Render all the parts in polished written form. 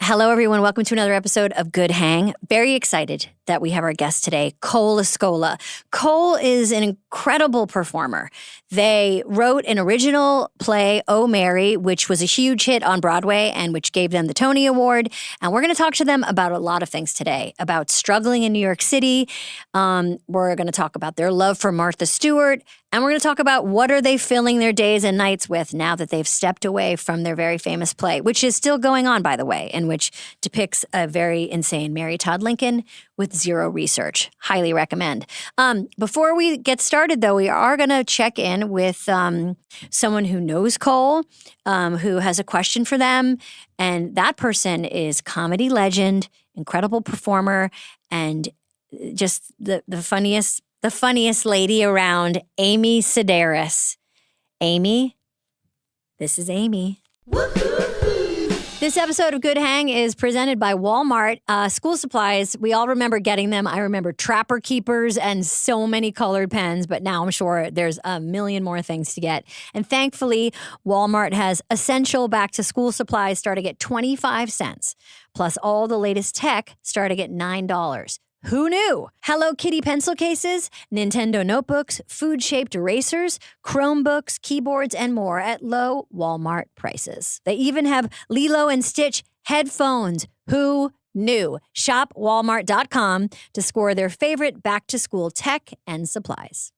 Hello, everyone. Welcome to another episode of Good Hang. Very excited that we have our guest today, Cole Escola. Cole is an incredible performer. They wrote an original play, Oh, Mary, which was a huge hit on Broadway and which gave them the Tony Award. And we're going to talk to them about a lot of things today, about struggling in New York City. We're going to talk about their love for Martha Stewart. And we're going to talk about what are they filling their days and nights with now that they've stepped away from their very famous play, which is still going on, by the way, and which depicts a very insane Mary Todd Lincoln with zero research. Highly recommend. Before we get started, though, we are going to check in with someone who knows Cole, who has a question for them. And that person is comedy legend, incredible performer, and just the funniest lady around, Amy Sedaris. Amy, this is Amy. This episode of Good Hang is presented by Walmart. School supplies, we all remember getting them. I remember Trapper Keepers and so many colored pens, but now I'm sure there's a million more things to get. And thankfully, Walmart has essential back-to-school supplies starting at 25 cents, plus all the latest tech starting at $9. Who knew? Hello Kitty pencil cases, Nintendo notebooks, food-shaped erasers, Chromebooks, keyboards, and more at low Walmart prices. They even have Lilo and Stitch headphones. Who knew? Shop Walmart.com to score their favorite back-to-school tech and supplies.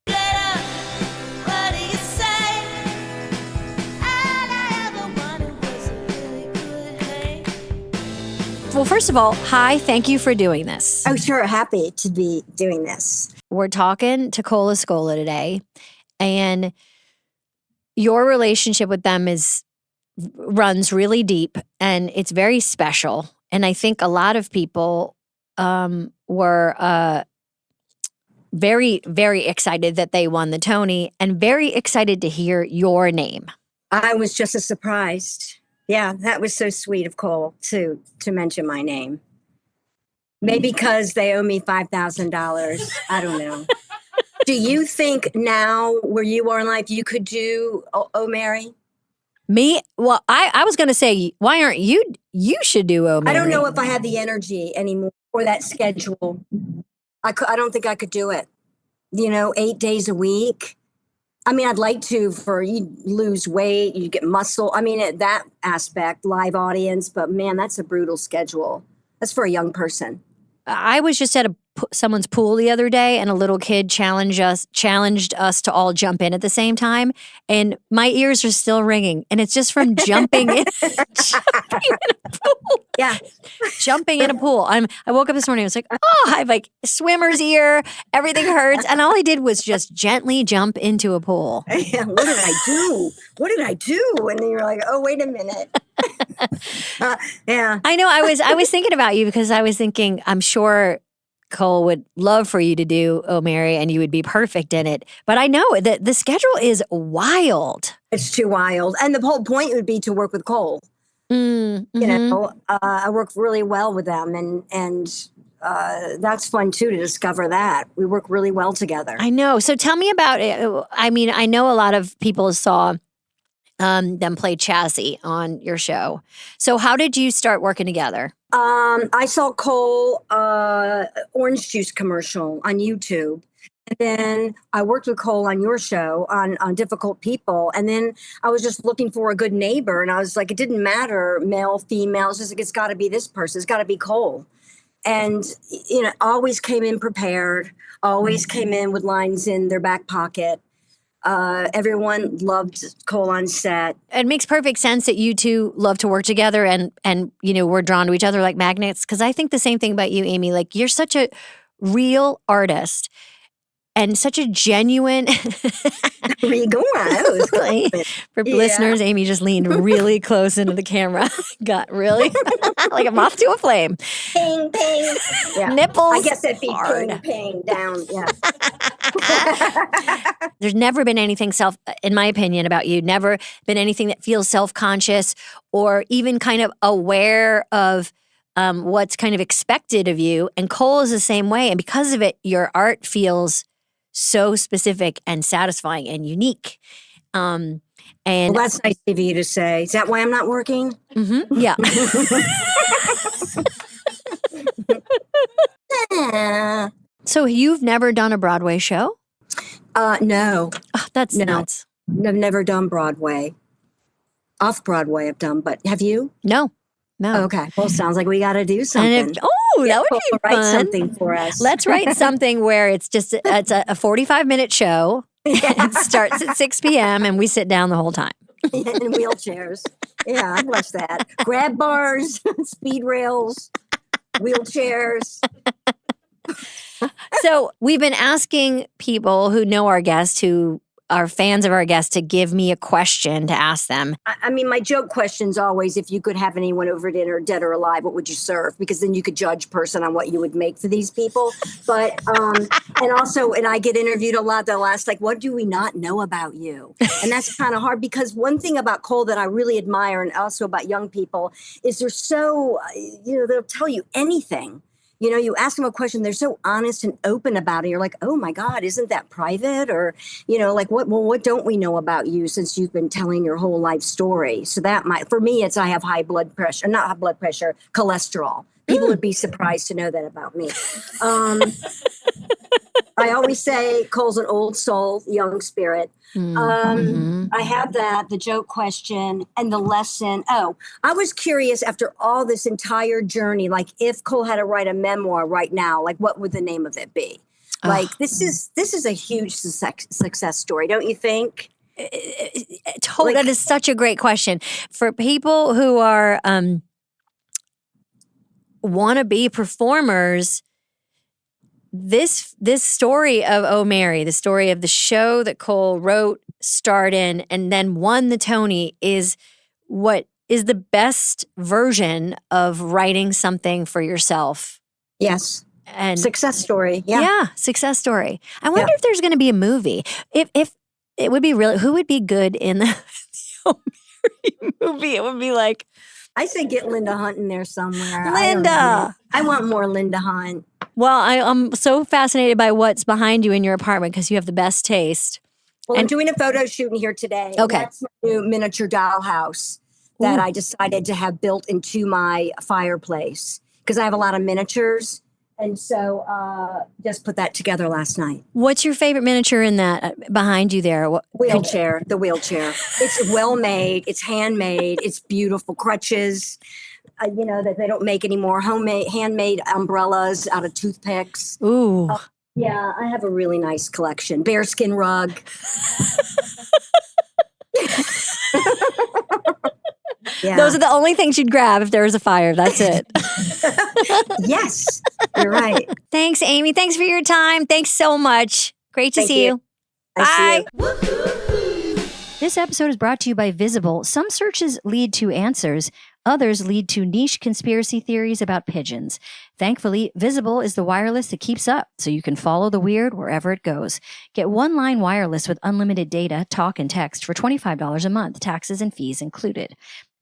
Well, first of all, hi, thank you for doing this. Oh, sure. Happy to be doing this. We're talking to Cole Escola today, and your relationship with them runs really deep, and it's very special. And I think a lot of people were very, very excited that they won the Tony and very excited to hear your name. I was just as surprised. Yeah, that was so sweet of Cole to mention my name. Maybe because they owe me $5,000. I don't know. Do you think now, where you are in life, you could do Oh, Mary? Me? Well, I was going to say, why aren't you? You should do Oh, Mary. I don't know if I had the energy anymore or that schedule. I don't think I could do it. 8 days a week. I mean, I'd like to you lose weight, you get muscle. I mean, at that aspect, live audience, but man, that's a brutal schedule. That's for a young person. I was just at someone's pool the other day, and a little kid challenged us to all jump in at the same time, and my ears are still ringing, and it's just from jumping in a pool. Yeah, jumping in a pool. I woke up this morning. I was like, I have like swimmer's ear. Everything hurts, and all I did was just gently jump into a pool. Yeah, what did I do? What did I do? And then you're like, oh, wait a minute. Yeah, I know. I was thinking about you because I was thinking, I'm sure Cole would love for you to do Oh, Mary, and you would be perfect in it. But I know that the schedule is wild. It's too wild. And the whole point would be to work with Cole. Mm-hmm. I work really well with them, and that's fun too, to discover that. We work really well together. I know. So tell me about it. I mean, I know a lot of people saw them play Chassie on your show. So how did you start working together? I saw Cole orange juice commercial on YouTube. And then I worked with Cole on your show on Difficult People. And then I was just looking for a good neighbor. And I was like, it didn't matter, male, female. It's just like, it's got to be this person. It's got to be Cole. And, always came in prepared, always came in with lines in their back pocket. Everyone loved Cole on set. It makes perfect sense that you two love to work together and we're drawn to each other like magnets. Because I think the same thing about you, Amy. Like, you're such a real artist and such a genuine. Where you going? For listeners, Amy just leaned really close into the camera. Got really like a moth to a flame. Ping, ping. Yeah. Nipples. I guess it'd be hard. ping, ping, down. Yeah. There's never been anything in my opinion about you, never been anything that feels self-conscious or even kind of aware of what's kind of expected of you. And Cole is the same way. And because of it, your art feels so specific and satisfying and unique. And well, that's nice of you to say. Is that why I'm not working? Mm-hmm, yeah. So you've never done a Broadway show? No. Oh, that's nuts. I've never done Broadway. Off Broadway I've done, but have you? No. Okay. Well, sounds like we got to do something. That would be write fun. something for us. Let's write something where it's a 45-minute show. It starts at 6 p.m. and we sit down the whole time. In wheelchairs. Yeah, I'd watch that. Grab bars, speed rails, wheelchairs. So we've been asking people who know our guests, who are fans of our guests, to give me a question to ask them. I mean, my joke question's always, if you could have anyone over dinner, dead or alive, what would you serve? Because then you could judge person on what you would make for these people. But, and I get interviewed a lot. They'll ask, like, what do we not know about you? And that's kind of hard, because one thing about Cole that I really admire, and also about young people, is they're so, they'll tell you anything. You ask them a question, they're so honest and open about it. You're like, oh my God, isn't that private? Or, like, what don't we know about you since you've been telling your whole life story? So for me, I have high blood pressure, not high blood pressure, cholesterol. People would be surprised to know that about me. I always say Cole's an old soul, young spirit. I have the joke question and the lesson. Oh, I was curious after all this entire journey, like if Cole had to write a memoir right now, like what would the name of it be? Like this is a huge success story, don't you think? That is such a great question for people who are wannabe performers. This story of Oh Mary, the story of the show that Cole wrote, starred in, and then won the Tony, is what is the best version of writing something for yourself. Yes. And success story. Yeah. Yeah, success story. I wonder if there's going to be a movie. If it would be really, who would be good in the Oh Mary movie? It would be like, I say get Linda Hunt in there somewhere. Linda. I want more Linda Hunt. Well, I'm so fascinated by what's behind you in your apartment because you have the best taste. Well, I'm doing a photo shoot in here today. Okay. That's my new miniature dollhouse that I decided to have built into my fireplace because I have a lot of miniatures. And so just put that together last night. What's your favorite miniature in that behind you there? The wheelchair. It's well made. It's handmade. It's beautiful. Crutches. That they don't make anymore. Handmade umbrellas out of toothpicks. Ooh. Yeah, I have a really nice collection. Bearskin rug. Yeah. Those are the only things you'd grab if there was a fire. That's it. Yes, you're right. Thanks, Amy. Thanks for your time. Thanks so much. Great to see you. Bye. This episode is brought to you by Visible. Some searches lead to answers. Others lead to niche conspiracy theories about pigeons. Thankfully, Visible is the wireless that keeps up, so you can follow the weird wherever it goes. Get one-line wireless with unlimited data, talk, and text for $25 a month, taxes and fees included.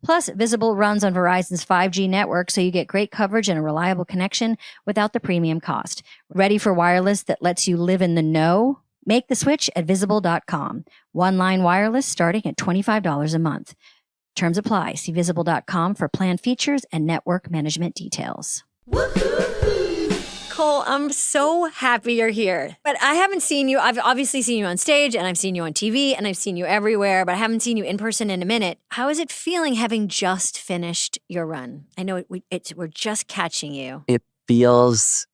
Plus, Visible runs on Verizon's 5G network, so you get great coverage and a reliable connection without the premium cost. Ready for wireless that lets you live in the know? Make the switch at Visible.com. One-line wireless starting at $25 a month. Terms apply. See Visible.com for plan features and network management details. Cole, I'm so happy you're here. But I haven't seen you. I've obviously seen you on stage, and I've seen you on TV, and I've seen you everywhere, but I haven't seen you in person in a minute. How is it feeling having just finished your run? I know we're just catching you. It feels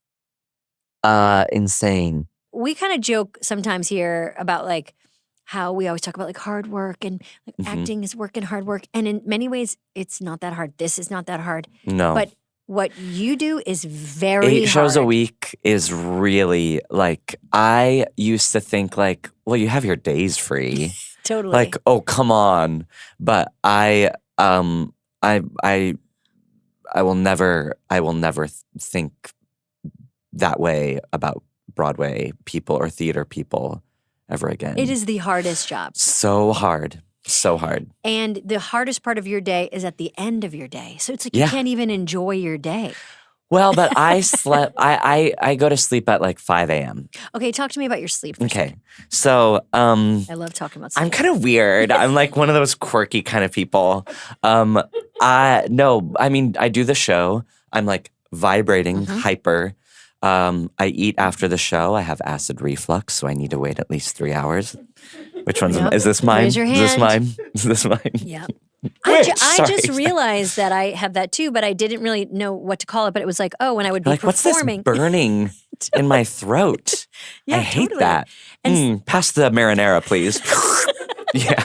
insane. We kind of joke sometimes here about like how we always talk about like hard work and like acting is work and hard work. And in many ways, it's not that hard. This is not that hard. No. But what you do is very 8 shows hard. a week is really like, I used to think like, well, you have your days free. Totally. Like, oh, come on. But I will never think that way about Broadway people or theater people ever again. It is the hardest job. So hard. So hard. And the hardest part of your day is at the end of your day. So it's like you can't even enjoy your day. Well, but I slept, I go to sleep at like 5 a.m. Okay, talk to me about your sleep. Okay. So, I love talking about sleep. I'm kind of weird. I'm like one of those quirky kind of people. I do the show. I'm like vibrating, hyper. I eat after the show. I have acid reflux, so I need to wait at least 3 hours. Which one's Yep. is this mine? Raise your Is this hand. mine? Is this mine? Yeah. Which? I just Sorry. realized that I have that too, but I didn't really know what to call it. But it was like, oh, when I would be Like, what's this performing. burning in my throat? Yeah, I hate totally. that. Pass the marinara, please. Yeah.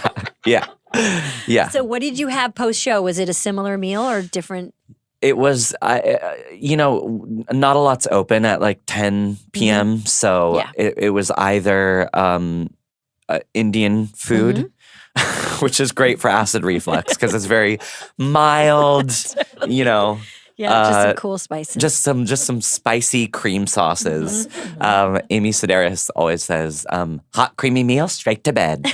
So what did you have post-show? Was it a similar meal or different? It was, not a lot's open at like 10 p.m. So Yeah. it was either Indian food, which is great for acid reflux because it's very mild, Yeah, just some cool spices. just some spicy cream sauces. Amy Sedaris always says, "Hot creamy meal, straight to bed."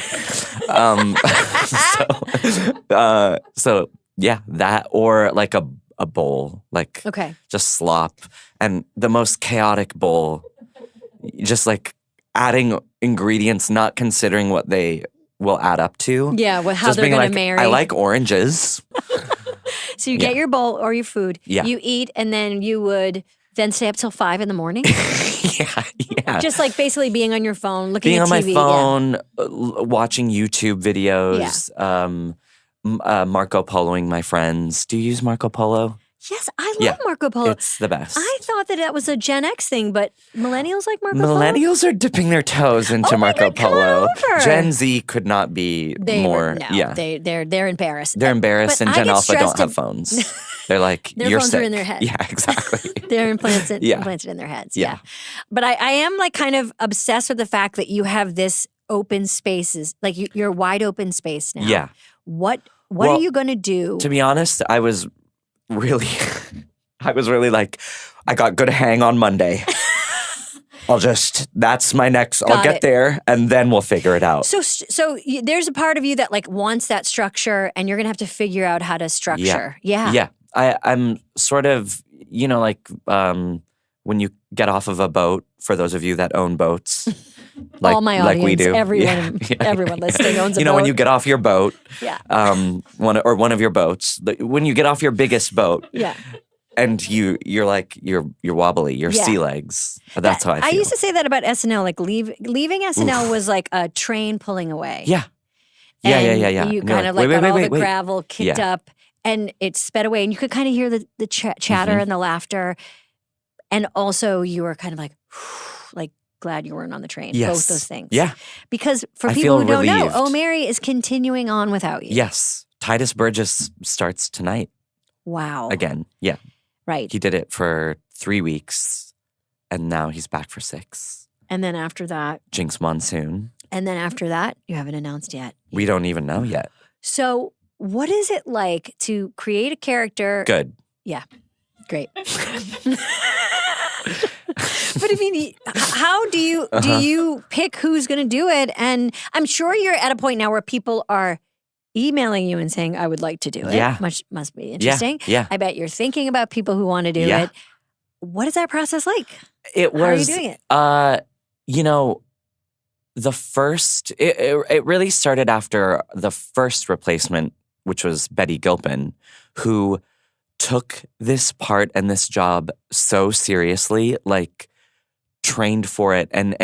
So yeah, that or like a bowl, like Okay. just slop, and the most chaotic bowl, just like adding ingredients, not considering what they will add up to. Yeah, how Just they're being going like, to marry. I like oranges. So you get your bowl or your food. Yeah. You eat, and then you would then stay up till 5 in the morning. yeah. Just like basically being on your phone, looking Being at on my TV. phone, watching YouTube videos, Marco Poloing my friends. Do you use Marco Polo? Yes, I Yeah. love Marco Polo. It's the best. I thought that was a Gen X thing, but millennials like Marco Polo? Millennials are dipping their toes into Oh my Marco God, come on Polo. over. Gen Z could not be more. They're embarrassed. They're embarrassed, But and I Gen get Alpha don't stressed have phones. They're like, Their you're phones sick. are in their head. Yeah, exactly. They're implanted Yeah. in their heads. Yeah. Yeah. But I am like kind of obsessed with the fact that you have this open spaces, like you're wide open space now. Yeah. What Well, are you going to do? To be honest, I was really like, I got good hang on Monday. That's my next, I'll Got get it. there and then we'll figure it out. So there's a part of you that like wants that structure, and you're going to have to figure out how to structure. Yeah. Yeah. I'm sort of, like when you get off of a boat, for those of you that own boats. All my audience, like we do. everyone listening owns a boat. When you get off your boat, Yeah. one of your boats, when you get off your biggest boat, Yeah. and you're like you're wobbly, you're sea legs. That's how I feel. I used to say that about SNL. Like leaving SNL was like a train pulling away. Yeah. And Yeah. You And you're kind of like got all the wait. gravel kicked Yeah. up, and it sped away, and you could kind of hear the chatter and the laughter, and also you were kind of like glad you weren't on the train. Yes. Both those things. Yeah. Because for I people feel who don't know, relieved. Oh Mary is continuing on without you. Yes. Titus Burgess starts tonight Wow. again. Yeah. Right. He did it for 3 weeks, and now he's back for 6. And then after that, Jinx Monsoon. you haven't announced yet. We don't even know yet. So, what is it like to create a character? Good. Yeah, great. But I mean, how do you pick who's going to do it? And I'm sure you're at a point now where people are emailing you and saying, "I would like to do it." Yeah. Which must be interesting. Yeah. I bet you're thinking about people who want to do Yeah. it. What is that process like? It was. How are you doing it? The first. It really started after the first replacement, which was Betty Gilpin, who took this part and this job so seriously, like trained for it, and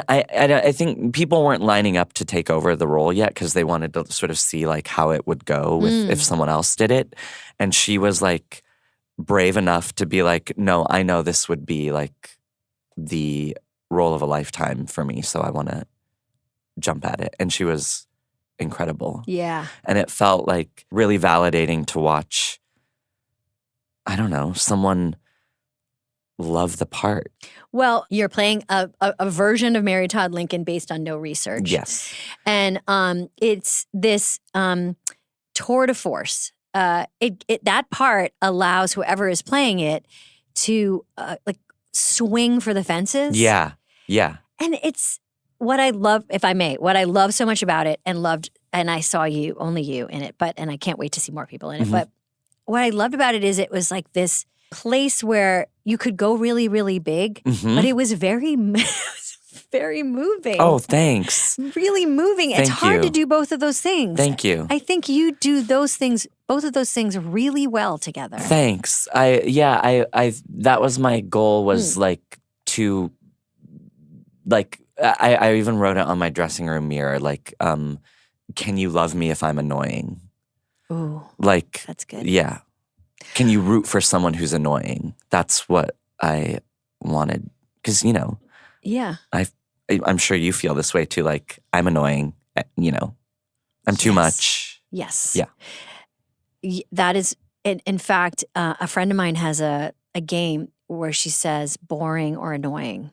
I think people weren't lining up to take over the role yet because they wanted to sort of see like how it would go with if someone else did it, and she was like brave enough to be like, no, I know this would be like the role of a lifetime for me, so I want to jump at it, and she was incredible. Yeah. And it felt like really validating to watch, I don't know, someone love the part. Well, you're playing a version of Mary Todd Lincoln based on no research. Yes. And it's this tour de force. That part allows whoever is playing it to like swing for the fences. Yeah. Yeah. And it's what I love, if I may, what I love so much about it and I saw only you in it, and I can't wait to see more people in it. But what I loved about it is it was like this place where you could go really, really big, but it was very, very moving. Oh, thanks. Really moving. It's Thank hard you. to do both of those things. Thank you. I think you do those things both of those things really well together. Thanks. That was my goal, was like to, like, I even wrote it on my dressing room mirror, like, can you love me if I'm annoying? Ooh, like, that's good. Yeah. Can you root for someone who's annoying? That's what I wanted. Because, Yeah. I'm sure you feel this way too. Like, I'm annoying, I'm too much. Yes. Yeah. That is, in fact, a friend of mine has a game where she says boring or annoying.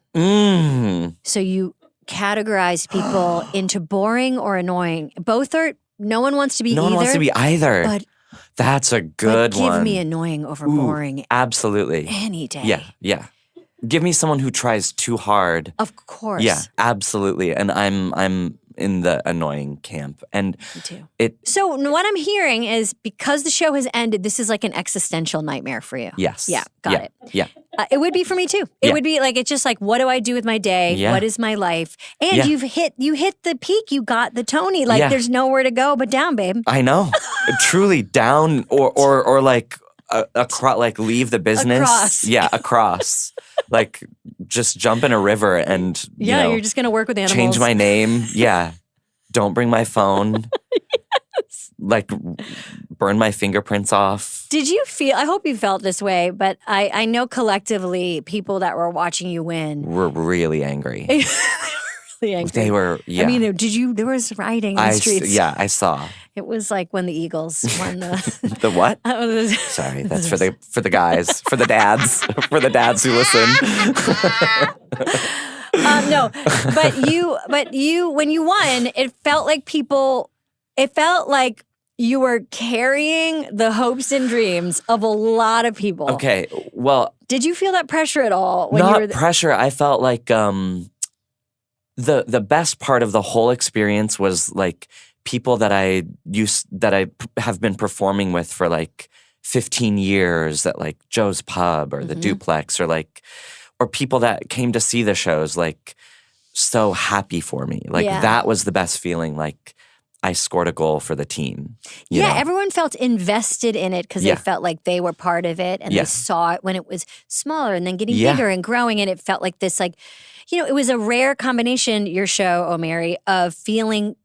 So you categorize people into boring or annoying. Both are, no one wants to be either. No one wants to be either. But that's a good give one. Give me annoying over boring. Absolutely. Any day. Yeah. Give me someone who tries too hard. Of course. Yeah, absolutely. And I'm in the annoying camp. And me too. So what I'm hearing is, because the show has ended, this is like an existential nightmare for you. Yes. Yeah, got it. Yeah. It would be for me too. It would be like, it's just like, what do I do with my day? Yeah. What is my life? And you hit the peak. You got the Tony. Like, there's nowhere to go but down, babe. I know. Truly down, or like like leave the business. Across. Yeah, across. Like, just jump in a river and you're just gonna work with animals. Change my name. Yeah. Don't bring my phone. Yes. Like, burn my fingerprints off. Did you feel, I hope you felt this way, but I know collectively people that were watching you win were really angry. Really angry. They were, I mean, there was rioting in the streets. Yeah, I saw. It was like when the Eagles won the... The what? Sorry, that's for the guys, for the dads who listen. No, but you, when you won, it felt like you were carrying the hopes and dreams of a lot of people. Okay, well, did you feel that pressure at all? When not pressure. I felt like the best part of the whole experience was like people that I have been performing with for like 15 years at like Joe's Pub or the Duplex, or people that came to see the shows, like, so happy for me. Like, that was the best feeling. Like, I scored a goal for the team. You know? Everyone felt invested in it because they felt like they were part of it, and they saw it when it was smaller and then getting bigger and growing, and it felt like this, like, it was a rare combination, your show, Oh Mary, of feeling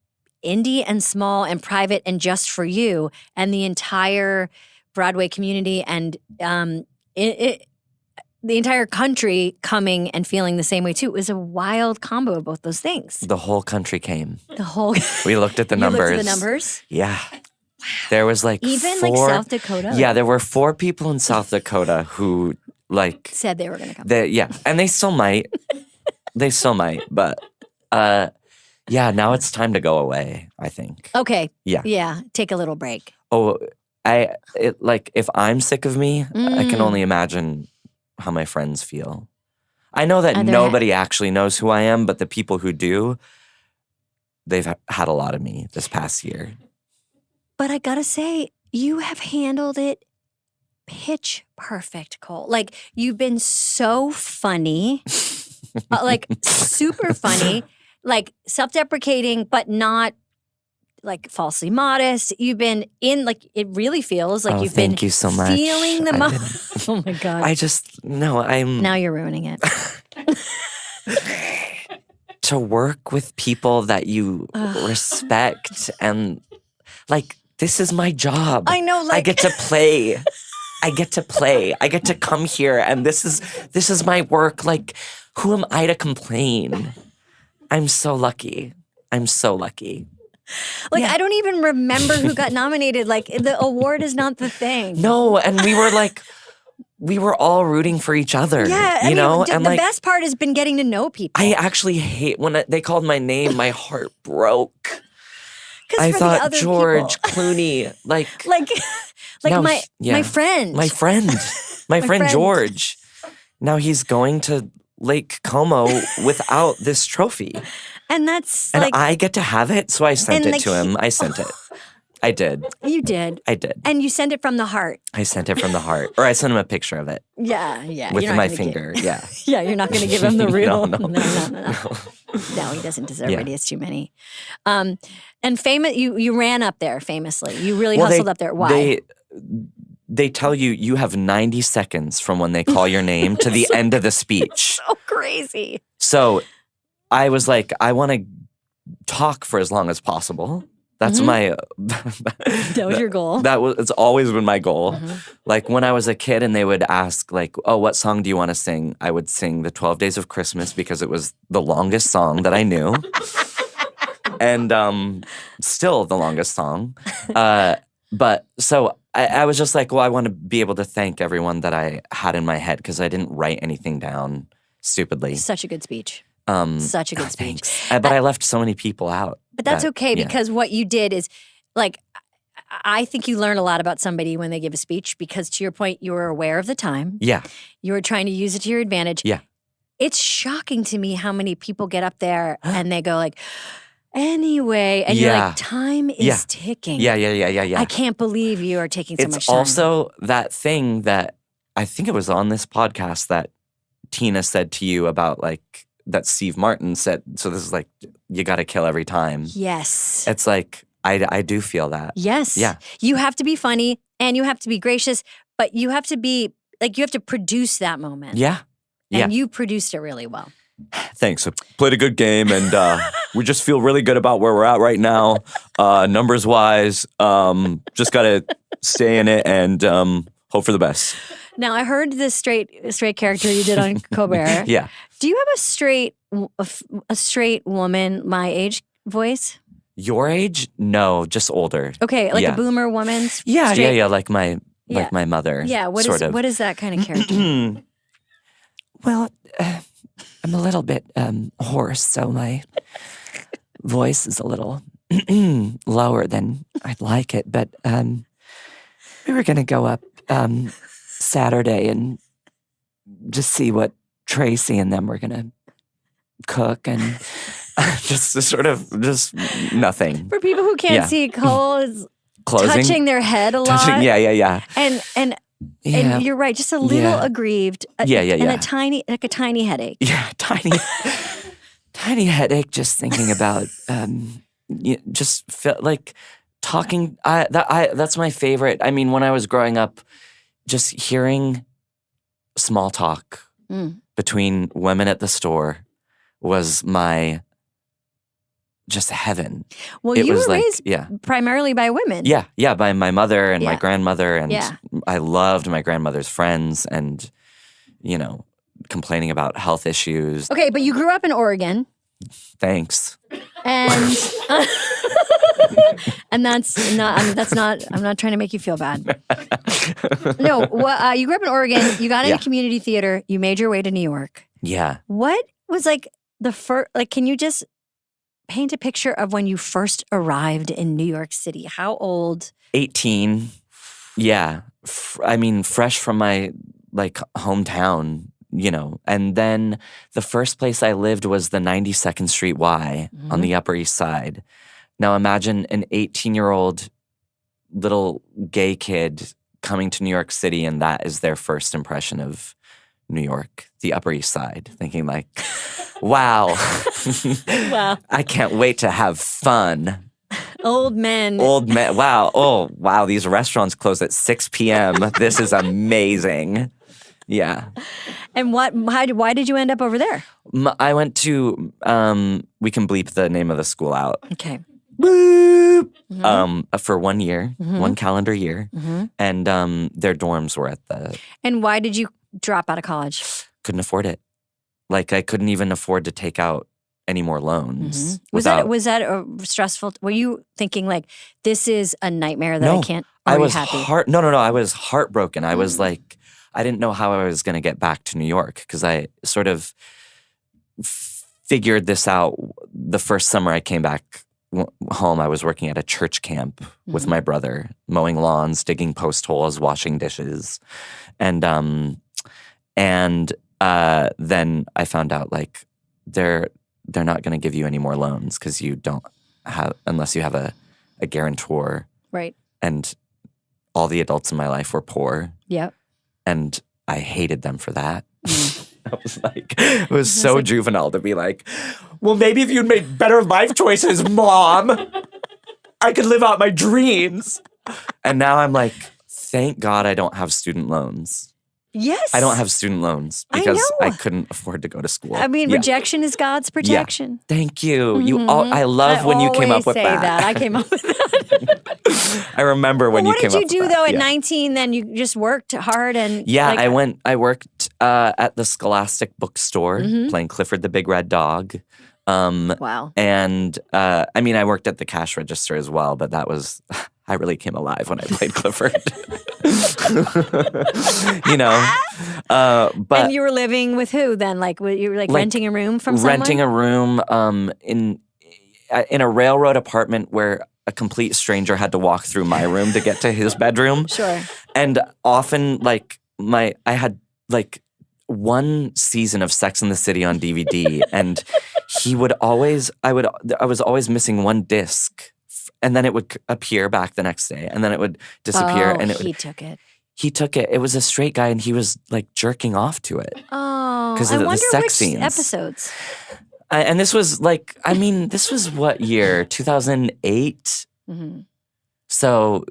indie and small and private and just for you, and the entire Broadway community and the entire country coming and feeling the same way too. It was a wild combo of both those things. The whole country came. We looked at the numbers. You looked at the numbers? Yeah. There was like even 4, like South Dakota? Yeah, there were 4 people in South Dakota who like said they were going to come. And they still might. But now it's time to go away, I think. Okay. Yeah. Yeah, take a little break. Oh, if I'm sick of me, I can only imagine how my friends feel. I know that nobody actually knows who I am, but the people who do, they've had a lot of me this past year. But I gotta say, you have handled it pitch perfect, Cole. Like, you've been so funny, like super funny, like self-deprecating, but not like falsely modest. You've been in, like, it really feels like you've been thank you so much. Feeling the oh my God. Now you're ruining it. To work with people that you respect, and like, this is my job. I know, like, I get to play. I get to come here, and this is my work. Like, who am I to complain? I'm so lucky. Like, I don't even remember who got nominated. Like, the award is not the thing. No, and we were all rooting for each other. Yeah, you know? And the best part has been getting to know people. I actually hate when they called my name. My heart broke. I thought George Clooney, my friend George. Now he's going to Lake Como without this trophy. And that's I get to have it, so I sent it to him. I sent it. I did. You did. I did. And you sent it from the heart. I sent it from the heart. Or I sent him a picture of it. Yeah. With You're not my gonna finger. Yeah. Yeah, you're not going to give him the real. No. No, he doesn't deserve it. He has too many. And famous, you ran up there famously. You really hustled up there. Why? They tell you have 90 seconds from when they call your name to the end of the speech. So crazy. So I was like, I want to talk for as long as possible. That's my. That was your goal. It's always been my goal. Like when I was a kid, and they would ask, like, "Oh, what song do you want to sing?" I would sing the 12 Days of Christmas because it was the longest song that I knew, and still the longest song. But so I was just like, well, I want to be able to thank everyone that I had in my head because I didn't write anything down stupidly. Such a good speech. Such a good speech. Thanks. But I left so many people out. But that's okay because what you did is, like, I think you learn a lot about somebody when they give a speech because, to your point, you were aware of the time. Yeah. You were trying to use it to your advantage. Yeah. It's shocking to me how many people get up there and they go like, anyway, and you're like, time is ticking. Yeah. I can't believe you are taking so much It's time. also that thing that I think it was on this podcast that Tina said to you about, like, that Steve Martin said. So this is like, you got to kill every time. Yes. It's like, I do feel that. Yes. Yeah. You have to be funny and you have to be gracious, but you have to be, like, you have to produce that moment. Yeah. And you produced it really well. Thanks. I played a good game, and we just feel really good about where we're at right now, numbers wise. Just got to stay in it and hope for the best. Now, I heard this straight character you did on Colbert. Yeah. Do you have a straight woman my age voice? Your age? No, just older. Okay, like a boomer woman's. Yeah, straight? yeah, like my mother. Yeah. What is that kind of character? Well, I'm a little bit hoarse, so my voice is a little lower than I'd like it. But we were going to go up Saturday and just see what Tracy and them were going to cook, and just nothing. For people who can't see, Cole is touching their head a lot. Yeah. And you're right, just a little aggrieved. And a tiny headache. Yeah, tiny headache. Just thinking about, just felt like talking. That's my favorite. I mean, when I was growing up, just hearing small talk between women at the store was my just heaven. Well, you were raised primarily by women. Yeah, by my mother and my grandmother, and I loved my grandmother's friends, and complaining about health issues. Okay, but you grew up in Oregon. Thanks. And and that's not. I'm not trying to make you feel bad. No, you grew up in Oregon. You got into community theater. You made your way to New York. Yeah. What was like the first? Like, can you just paint a picture of when you first arrived in New York City? How old? 18. Yeah. I mean, fresh from my hometown, and then the first place I lived was the 92nd Street Y on the Upper East Side. Now imagine an 18-year-old little gay kid coming to New York City, and that is their first impression of New York, the Upper East Side, thinking like, wow. Wow. I can't wait to have fun. Old men. Wow. Oh, wow. These restaurants close at 6 p.m. This is amazing. Yeah. And why did you end up over there? I went to, we can bleep the name of the school out. Okay. Boop. For 1 year, 1 calendar year. And their dorms were at the. And why did you drop out of college? Couldn't afford it. Like, I couldn't even afford to take out any more loans. Was that a stressful? Were you thinking like, this is a nightmare that I can't? Or I was happy? No. I was heartbroken. I was like, I didn't know how I was going to get back to New York because I sort of figured this out the first summer I came back home. I was working at a church camp with my brother, mowing lawns, digging post holes, washing dishes, and then I found out like they're not going to give you any more loans because you don't have, unless you have a guarantor. Right. And all the adults in my life were poor. Yep. And I hated them for that. I was like, it was so juvenile to be like, well, maybe if you'd made better life choices, Mom, I could live out my dreams. And now I'm like, thank God I don't have student loans. Yes. I don't have student loans because I I know. couldn't afford to go to school. I mean, Yeah. rejection is God's protection. Thank you. I love when you came up with I always say that. I came up with that. I remember when Well, you came up with that. what did you do though at Yeah. 19? Then you just worked hard and Yeah, like, I worked at the Scholastic bookstore playing Clifford the Big Red Dog. Wow. And I mean, I worked at the cash register as well, but that was, I really came alive when I played Clifford. You know, but And you were living with who then? Like you were like renting a room from someone? renting a room in a railroad apartment where a complete stranger had to walk through my room to get to his bedroom. Sure. And often, like I had like one season of Sex and the City on DVD, and he would always, I was always missing one disc, and then it would appear back the next day, and then it would disappear. Oh, And he took it. He took it. It was a straight guy, and he was like jerking off to it. Oh, 'Cause of I the wonder sex which scenes. episodes. And this was like, I mean, this was what year? 2008. Mm-hmm. So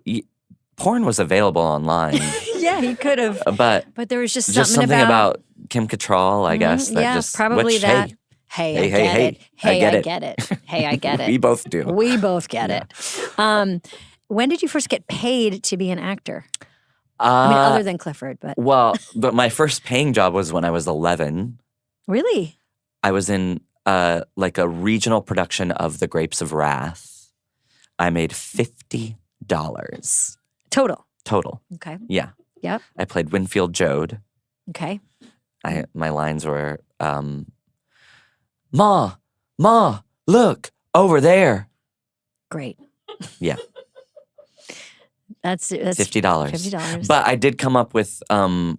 porn was available online, Yeah, he could have. but But there was just something about Kim Cattrall, I guess. That yeah, just, probably which, that. Hey, Hey, I hey, get hey, it. Hey, I I get get it. Hey, I get it. we both do. We both get it. When did you first get paid to be an actor? I mean, other than Clifford, but But my first paying job was when I was 11. really? I was in like a regional production of The Grapes of Wrath. I made $50 Total. total. Okay. Yeah. Yep. I played Winfield Joad. Okay. My lines were, Ma, look, over there. Great. Yeah. That's $50. $50. But I did come up with, I've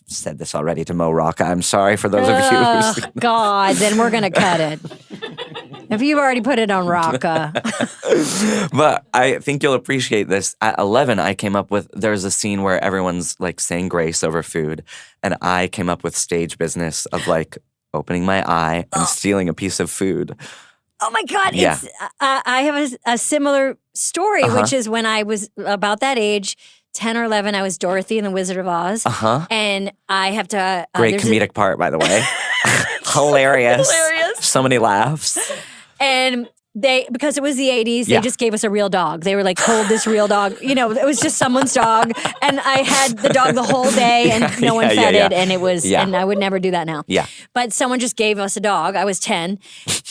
said this already to Mo Rocca. I'm sorry for those of you who's Oh, God, then we're going to cut it. If you've already put it on Rocca. But I think you'll appreciate this. At 11, I came up with, there's a scene where everyone's like saying grace over food. And I came up with stage business of like opening my eye and stealing a piece of food. Oh my God. Yeah. I have a similar story, which is when I was about that age, 10 or 11, I was Dorothy in The Wizard of Oz. And I have to... Great comedic part, by the way. Hilarious. So many laughs. And because it was the 80s, they just gave us a real dog. They were like, hold this real dog. You know, it was just someone's dog. And I had the dog the whole day and no one fed it. And it was, and I would never do that now. Yeah. But someone just gave us a dog. I was 10.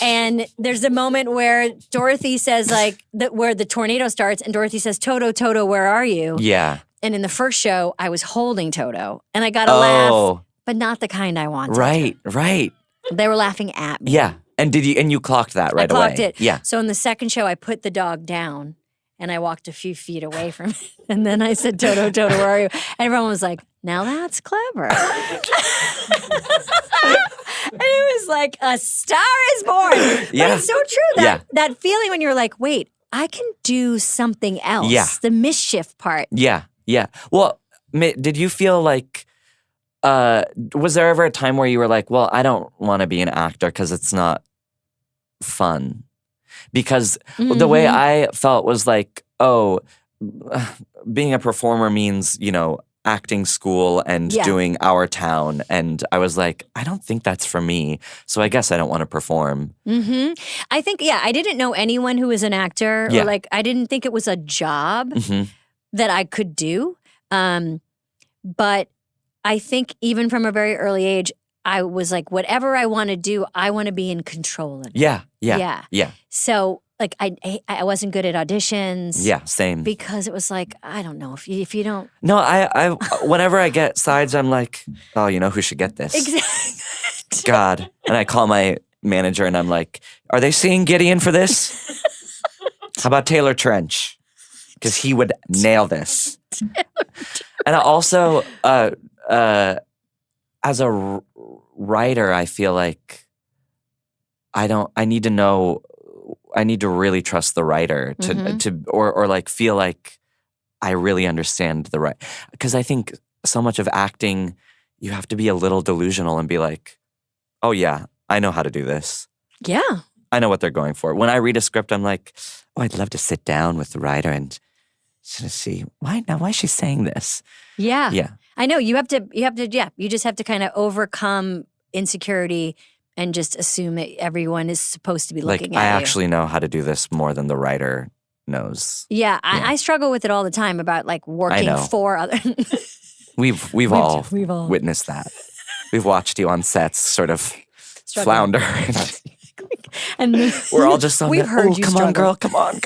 And there's a moment where Dorothy says like, where the tornado starts and Dorothy says, Toto, where are you? Yeah. And in the first show, I was holding Toto. And I got a laugh, but not the kind I wanted. Right. They were laughing at me. Yeah. And you clocked that right away? I clocked it. Yeah. So in the second show, I put the dog down and I walked a few feet away from it. And then I said, Toto, where are you? And everyone was like, now that's clever. And it was like, a star is born. But it's so true. That feeling when you're like, wait, I can do something else. Yeah. The mischief part. Yeah. Well, did you feel like, was there ever a time where you were like, well, I don't want to be an actor because it's not fun? Because the way I felt was like, oh, being a performer means, acting school and doing Our Town. And I was like, I don't think that's for me. So I guess I don't want to perform. Mm-hmm. I think, I didn't know anyone who was an actor. Or like, I didn't think it was a job that I could do. But I think even from a very early age, I was like, whatever I want to do, I want to be in control of it. Yeah. So like I wasn't good at auditions. Yeah, same. Because it was like, I don't know, if you don't. No, I whenever I get sides, I'm like, oh, who should get this? Exactly. God. And I call my manager and I'm like, are they seeing Gideon for this? How about Taylor Trench? Because he would nail this. And I also, as a writer, I feel like I need to know need to really trust the writer or like feel like I really understand the right. Because I think so much of acting, you have to be a little delusional and be like, oh yeah, I know how to do this. Yeah. I know what they're going for. When I read a script, I'm like, oh, I'd love to sit down with the writer and sort of see why is she saying this? Yeah. Yeah. I know you just have to kind of overcome insecurity and just assume that everyone is supposed to be Like looking I at you. actually know how to do this more than the writer knows. Yeah, I struggle with it all the time about like working know. for other. We've all witnessed that. We've watched you on sets sort of flounder. And We're all just on we've that, heard oh, you come struggle. on, girl, come on.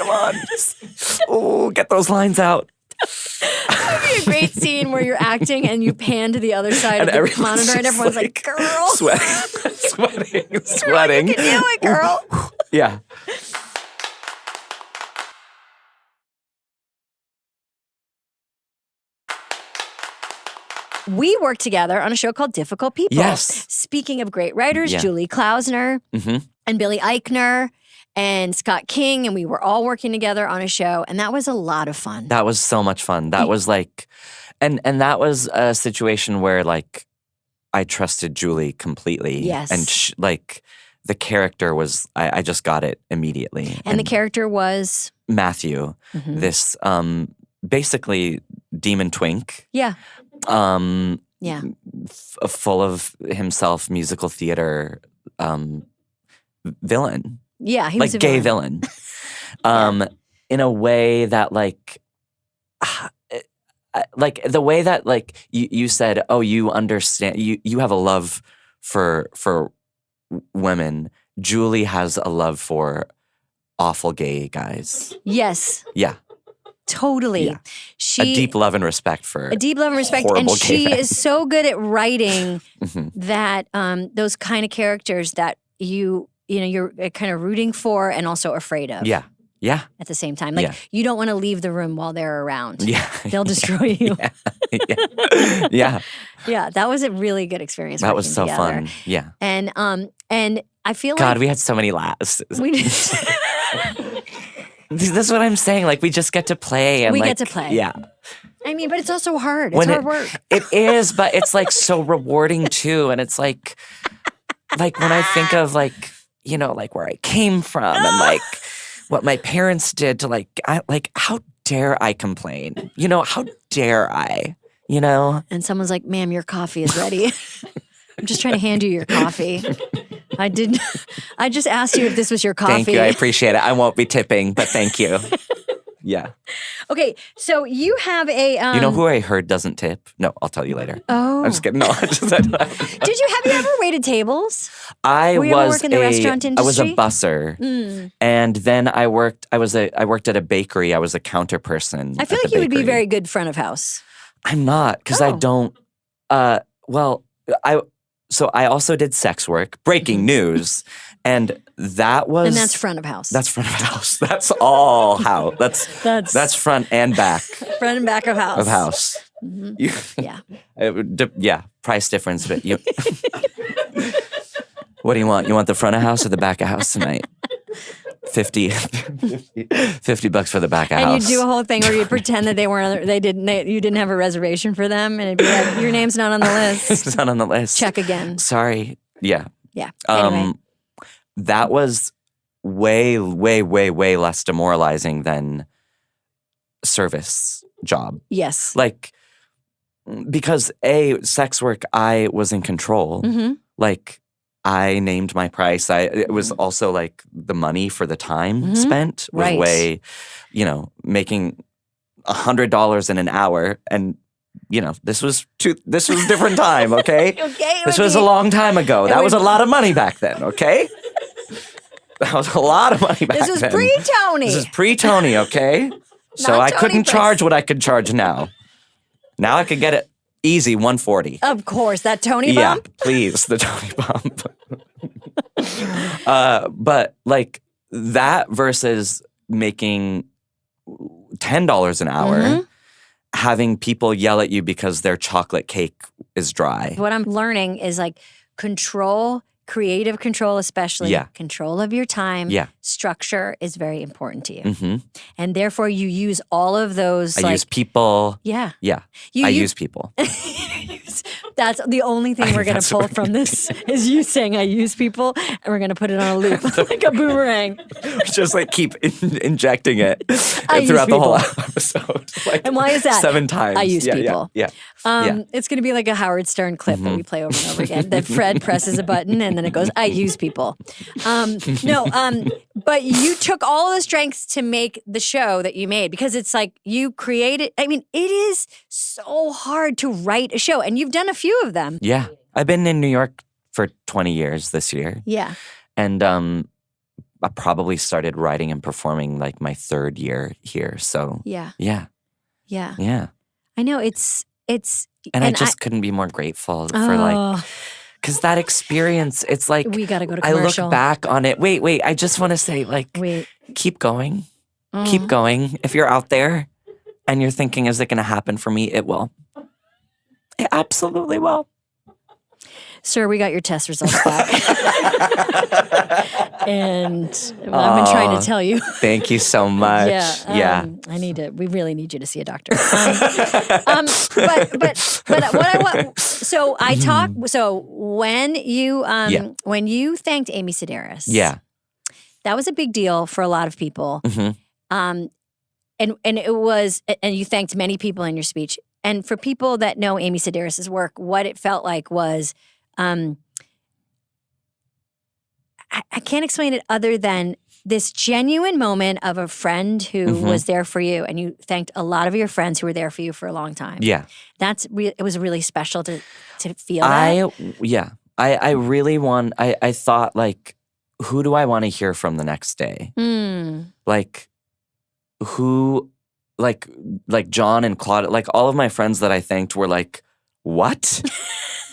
Oh, get those lines out. That would be a great scene where you're acting and you pan to the other side And of the everyone's monitor and just everyone's like, girl. sweating. You can do it, girl. Yeah. We worked together on a show called Difficult People. Yes. Speaking of great writers, Yeah. Julie Klausner Mm-hmm. and Billy Eichner and Scott King, and we were all working together on a show, and that was a lot of fun. That was so much fun. That was like, and that was a situation where like I trusted Julie completely. Yes. And like the character was, I just got it immediately. And the character was Matthew, this basically demon twink. yeah. Yeah. Full of himself, musical theater villain. Yeah, he like was a gay villain. in a way that like the way that like you said, oh, you understand, you have a love for women. Julie has a love for awful gay guys. Yes. Yeah. Totally. Yeah. A deep love and respect for and horrible she gay men. is so good at writing that those kind of characters that you're kind of rooting for and also afraid of. Yeah. Yeah. At the same time. Like Yeah. you don't want to leave the room while they're around. Yeah. They'll destroy you. Yeah. Yeah. Yeah, that was a really good experience. That was working so together. fun. Yeah. And I feel God, like we had so many laughs. we did. That's what I'm saying. Like we just get to play. And We like, get to play. Yeah. I mean, but it's also hard. It's hard work. It is, but it's like so rewarding too. And it's like when I think of like where I came from and like what my parents did to how dare I complain? How dare I? And someone's like, ma'am, your coffee is ready. I'm just trying to hand you your coffee. I just asked you if this was your coffee. Thank you. I appreciate it. I won't be tipping, but thank you. Yeah. Okay, so you have a you know who I heard doesn't tip? No, I'll tell you later. Oh. I'm just kidding. No, Have you ever waited tables? I Were you ever work in the restaurant I was a industry? busser, and then I worked at a bakery. I was a counter person. I feel at like the you would be bakery. very good front of house. I'm not because I Oh. don't. So I also did sex work. Breaking news, and that was And that's front of house. That's front of house. That's all how. That's front and back front and back of house. of house. You, Yeah. yeah, price difference, but you. What do you want? You want the front of house or the back of house tonight? $50 for the back of And house. you do a whole thing where you pretend that you didn't have a reservation for them, and it'd be like, your name's not on the list. It's not on the list. Check again. Sorry. Yeah. Yeah. Anyway. That was way, way, way, way less demoralizing than service job. Yes. Like, because sex work, I was in control. Mm-hmm. Like, I named my price. It was also like the money for the time spent was Right. way, making $100 in an hour, and this was a different time. Okay, this was a long time ago. That was a lot of money back then. Okay, that was a lot of money back then. This was pre-Tony. This is pre-Tony. Okay, so Not I Tony couldn't price. charge what I could charge now. Now I could get it easy, $140. Of course, that Tony Yeah, bump. please, the Tony bump. But like that versus making $10 an hour, having people yell at you because their chocolate cake is dry. What I'm learning is like control creative control, especially Yeah. control of your time, Yeah. structure is very important to you. Mm-hmm. And therefore you use all of those. I use people. Yeah. Yeah. You I use use people. That's the only thing we're going to That's what pull we're from this is you saying I use people, and we're going to put it on a loop like a boomerang. Just like keep injecting it I use throughout the whole people. episode. Like And why is that? 7 times. I use Yeah, people. Yeah. Yeah. It's going to be like a Howard Stern clip that we play over and over again. That Fred presses a button and then it goes, I use people. But you took all the strengths to make the show that you made because it's like you created. I mean, it is so hard to write a show, and you've done a few of them. Yeah. I've been in New York for 20 years this year. Yeah. And I probably started writing and performing like my 3rd year here. So Yeah. yeah. Yeah. Yeah. I know it's And I just couldn't be more grateful for like, because that experience, it's like, we got to go to I commercial. look back on it. Wait. I just want to say, like, keep going. Keep going. If you're out there and you're thinking, is it going to happen for me? It will. It absolutely will. Sir, we got your test results back. And I've been trying to tell you. Thank you so much. We really need you to see a doctor. But what I want, so I talk, so when you thanked Amy Sedaris. Yeah. That was a big deal for a lot of people. Mm-hmm. And it was, and you thanked many people in your speech. And for people that know Amy Sedaris' work, what it felt like was, I can't explain it other than this genuine moment of a friend who was there for you, and you thanked a lot of your friends who were there for you for a long time. Yeah. It was really special to feel that. I really want, I thought like, who do I want to hear from the next day? Like, who, like John and Claude, like all of my friends that I thanked were like, what?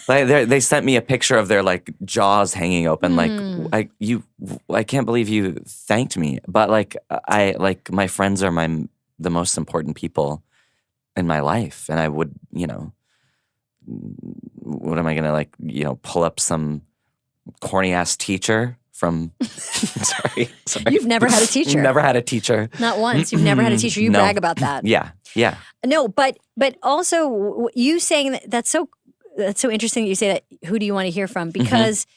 Like they sent me a picture of their like jaws hanging open. Like I can't believe you thanked me. But like my friends are the most important people in my life, and I would, what am I gonna pull up some corny ass teacher from? sorry. You've never had a teacher. Never had a teacher. Not once. You've never had a teacher. You brag about that. Yeah. No, but also you saying that's so interesting that you say that. Who do you want to hear from? Because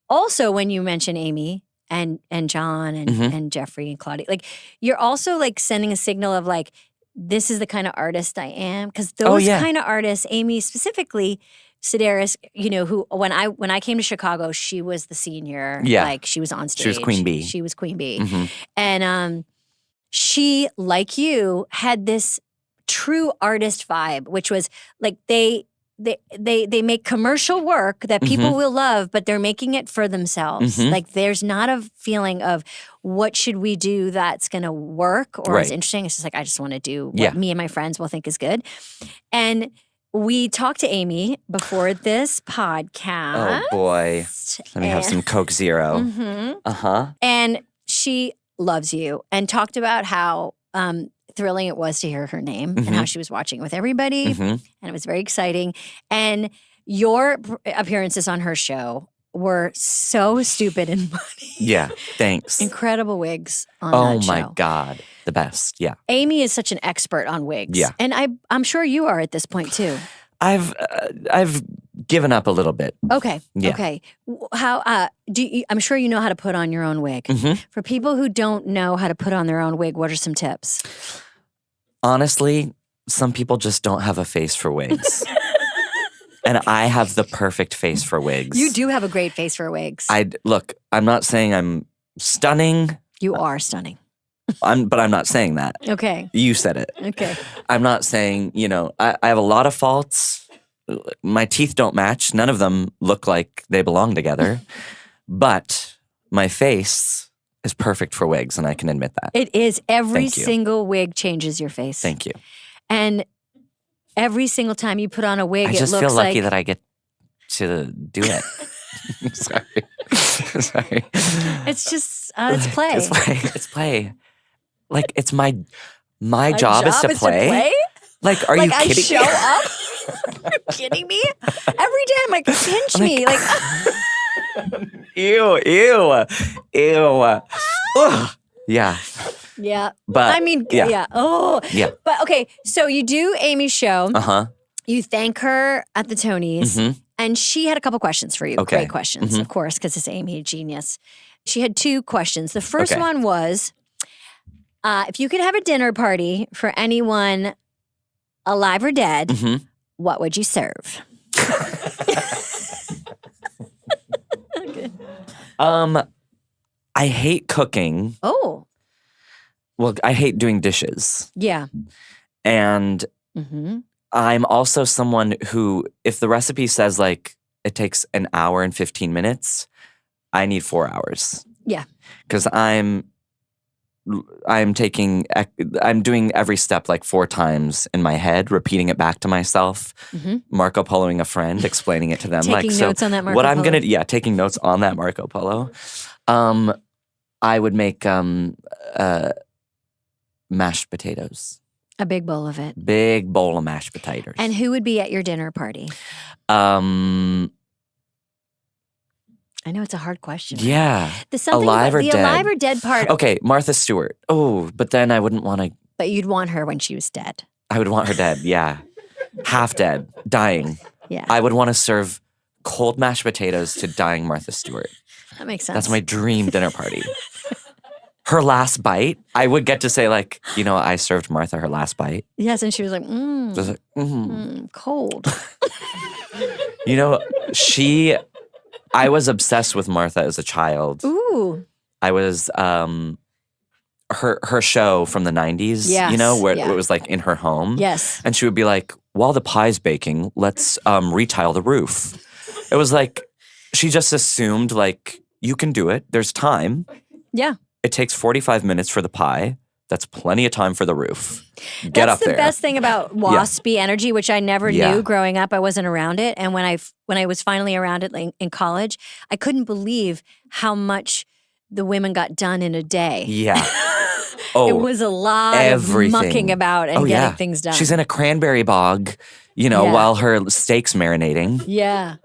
also when you mention Amy and John and Jeffrey and Claudia, like you're also like sending a signal of like, this is the kind of artist I am. Because those kind of artists, Amy specifically, Sedaris, who when I came to Chicago, she was the senior. Yeah. Like she was on stage. She was Queen Bee. She was Queen Bee. And she, like you, had this true artist vibe, which was like they make commercial work that people will love, but they're making it for themselves. Like there's not a feeling of what should we do that's going to work or is interesting. It's just like, I just want to do what me and my friends will think is good. And we talked to Amy before this podcast. Oh boy. Let me have some Coke Zero. And she loves you and talked about how thrilling it was to hear her name and how she was watching with everybody. And it was very exciting. And your appearances on her show were so stupid and funny. Yeah, thanks. Incredible wigs on that show. Oh my God. The best. Yeah. Amy is such an expert on wigs. Yeah. And I'm sure you are at this point too. I've given up a little bit. Okay. Yeah. Okay. How I'm sure you know how to put on your own wig. For people who don't know how to put on their own wig, what are some tips? Honestly, some people just don't have a face for wigs. And I have the perfect face for wigs. You do have a great face for wigs. Look, I'm not saying I'm stunning. You are stunning. But I'm not saying that. Okay. You said it. Okay. I'm not saying, I have a lot of faults. My teeth don't match. None of them look like they belong together. But my face is perfect for wigs, and I can admit that. It is. Every Thank you. single wig changes your face. Thank you. And every single time you put on a wig, I just it looks feel lucky like that I get to do it. Sorry. it's just it's play. It's play. Like it's my job is to play. Like, are you kidding? I show up. Are you kidding me? Every day I'm like, pinch me. Like Ew. Ugh. Yeah. Yeah. But I mean, yeah. yeah. Oh. Yeah. But okay, so you do Amy's show. Uh-huh. You thank her at the Tonys, Mhm. and she had a couple questions for you. Okay. Great questions, Mhm. of course, because it's Amy, a genius. She had 2 questions. The first Okay. one was, if you could have a dinner party for anyone alive or dead, Mhm. what would you serve? I hate cooking. Oh, Well, I hate doing dishes. yeah. And Mm-hmm. I'm also someone who, if the recipe says like it takes an hour and 15 minutes, I need 4 hours. Yeah. Because I'm doing every step like 4 times in my head, repeating it back to myself, Mm-hmm. Marco Poloing a friend, explaining it to them. Taking like, notes so on that Marco what I'm Polo. gonna, taking notes on that Marco Polo. I would make mashed potatoes. A big bowl of it. Big bowl of mashed potatoes. And who would be at your dinner party? Um, I know it's a hard question. right? yeah. The something Alive about or the dead? alive or dead part. Okay, Martha Stewart. Oh, but then I wouldn't want to. But you'd want her when she was dead. I would want her dead. Yeah, half dead, dying. Yeah. I would want to serve cold mashed potatoes to dying Martha Stewart. That makes sense. That's my dream dinner party. Her last bite, I would get to say like, I served Martha her last bite. Yes, and she was like, Just like, cold. I was obsessed with Martha as a child. Ooh. I was her show from the 90s, Yes, where yeah. it was like in her home. Yes. And she would be like, while the pie's baking, let's retile the roof. It was like, she just assumed like, you can do it. There's time. Yeah. It takes 45 minutes for the pie. That's plenty of time for the roof. Get That's up the there. best thing about waspy energy, which I never Yeah. knew growing up. I wasn't around it. And when I was finally around it in college, I couldn't believe how much the women got done in a day. Yeah. Oh, it was a lot everything. of mucking about and getting things done. She's in a cranberry bog, while her steak's marinating. Yeah.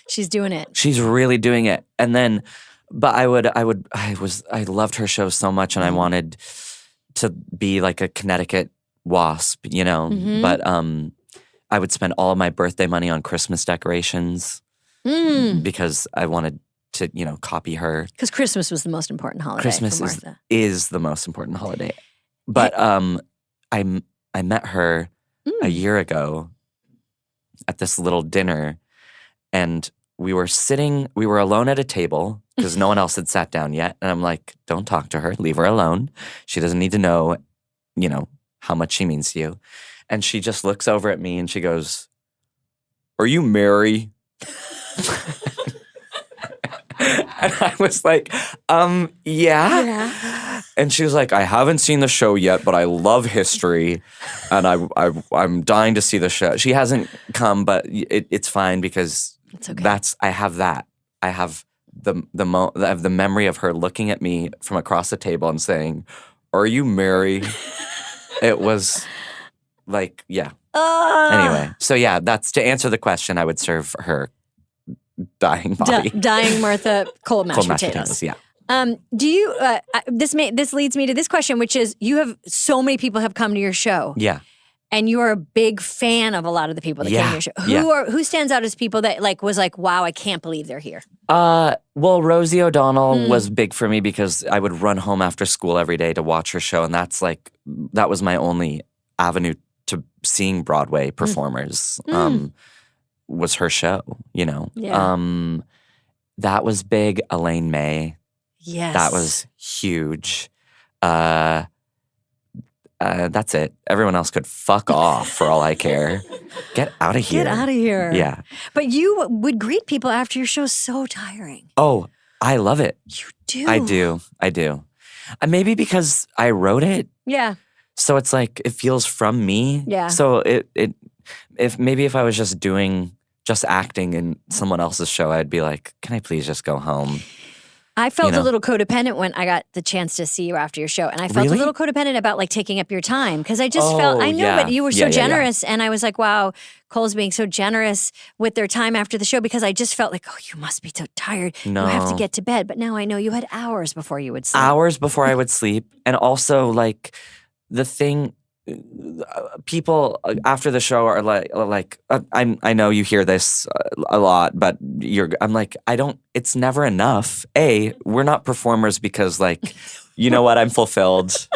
She's doing it. She's really doing it. And then, but I loved her show so much and I wanted to be like a Connecticut wasp, Mhm. but I would spend all of my birthday money on Christmas decorations because I wanted to, copy her. Because Christmas was the most important holiday Christmas for Martha. is the most important holiday. But I met her a year ago at this little dinner and we were alone at a table because no one else had sat down yet. And I'm like, don't talk to her, leave her alone. She doesn't need to know, how much she means to you. And she just looks over at me and she goes, "Are you Mary?" And I was like, yeah. And she was like, "I haven't seen the show yet, but I love history, and I'm dying to see the show." She hasn't come, but it's fine because It's okay. I have that. I have the memory of her looking at me from across the table and saying, "Are you Mary?" It was like, yeah. Anyway, so yeah, that's to answer the question. I would serve her dying body. Dying Martha cold mashed Cold mashed potatoes. potatoes, yeah. Do you? This leads me to this question, which is: you have so many people have come to your show, Yeah. and you are a big fan of a lot of the people that came to your show. Who stands out as people that was like, wow, I can't believe they're here? Well, Rosie O'Donnell was big for me because I would run home after school every day to watch her show, and that was my only avenue to seeing Broadway performers. Was her show, Yeah. That was big. Elaine May. Yes, That was huge. That's it. Everyone else could fuck off for all I care. Get out of here. Get out of here. Yeah. But you would greet people after your show. So tiring. Oh, I love it. You do. I do. Maybe because I wrote it. Yeah. So it's like it feels from me. Yeah. So if I was just acting in someone else's show, I'd be like, can I please just go home? I felt You know? a little codependent when I got the chance to see you after your show. And I felt Really? a little codependent about like taking up your time because I just felt, I know, yeah. but you were so Yeah, yeah, yeah. generous. And I was like, wow, Cole's being so generous with their time after the show because I just felt like, oh, you must be so tired. You have to No. get to bed. But now I know you had hours before you would sleep. Hours before I would sleep. And also, like, the thing, people after the show are like I know you hear this a lot, but I'm like, it's never enough. We're not performers because, like, you know what? I'm fulfilled.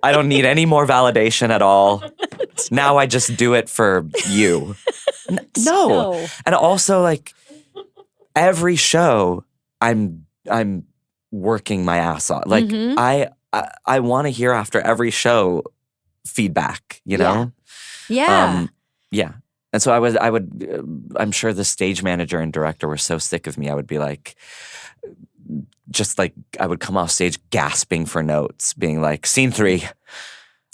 I don't need any more validation at all. Now I just do it for you. No. And also, like, every show I'm working my ass off. Like, I want to hear after every show feedback, you know? Yeah. Yeah. And so I would I'm sure the stage manager and director were so sick of me. I would be like, just like, I would come off stage gasping for notes, being like, scene 3.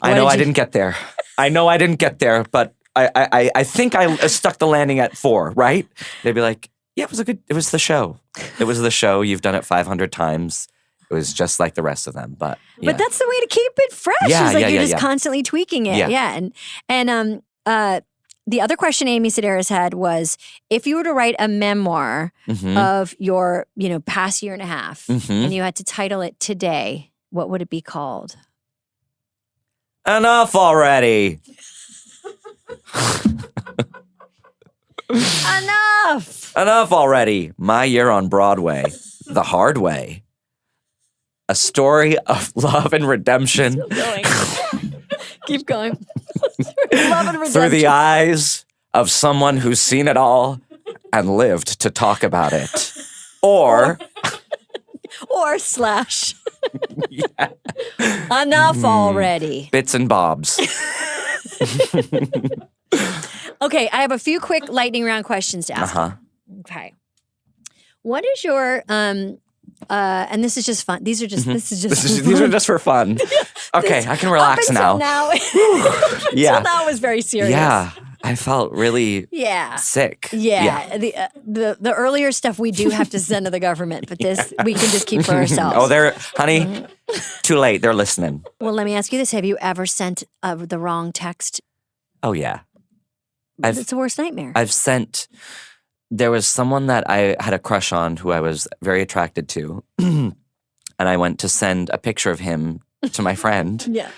I know I didn't get there. I know I didn't get there, but I think I stuck the landing at 4, right? They'd be like, yeah, it was the show. It was the show. You've done it 500 times. It was just like the rest of them, but yeah. But that's the way to keep it fresh. Yeah, is like yeah, you're yeah, just yeah. constantly tweaking it. Yeah. And the other question Amy Sedaris had was, if you were to write a memoir of your, past year and a half, and you had to title it Today, what would it be called? Enough already. Enough already. My year on Broadway, the hard way. A story of love and redemption. Still going. Keep going. Love and redemption. Through the eyes of someone who's seen it all and lived to talk about it. Or slash. Enough already. bits and bobs. Okay, I have a few quick lightning round questions to ask. Okay. What is your and this is just fun. These are just These are just for fun. Okay, I can relax now. Yeah. Until now was very serious. Yeah. I felt really sick. Yeah. The earlier stuff we do have to send to the government, but this we can just keep for ourselves. Oh, honey, too late. They're listening. Well, let me ask you this. Have you ever sent the wrong text? Oh, yeah. It's the worst nightmare. There was someone that I had a crush on who I was very attracted to. And I went to send a picture of him to my friend. Yeah.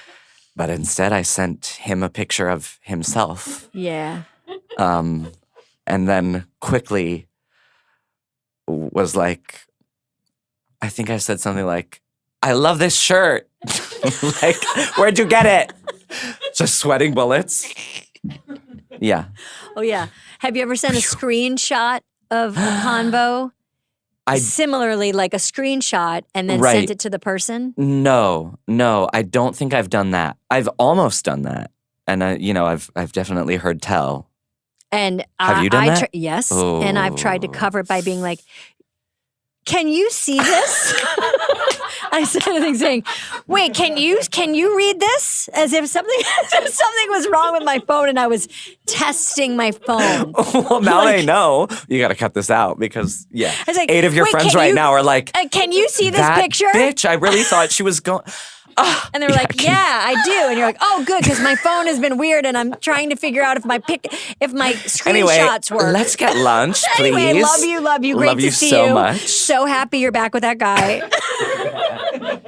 But instead I sent him a picture of himself. Yeah. And then quickly was like, I think I said something like, I love this shirt. Like, where'd you get it? Just sweating bullets. Yeah. Oh, yeah. Have you ever sent a screenshot of a convo? Similarly, like a screenshot and then sent it to the person? No, I don't think I've done that. I've almost done that. And I've definitely heard tell. And have you done that? Yes. Oh. And I've tried to cover it by being like, can you see this? I said anything saying, wait, can you read this? As if something was wrong with my phone and I was testing my phone. Well, now they know. You got to cut this out because, I was like, 8 of your friends now are like, can you see this picture? Bitch, I really thought she was going... And they were like, yeah, I do. And you're like, oh, good, because my phone has been weird and I'm trying to figure out if my screenshots work. Let's get lunch, please. Anyway, love you. Great to see you. Love you so much. So happy you're back with that guy.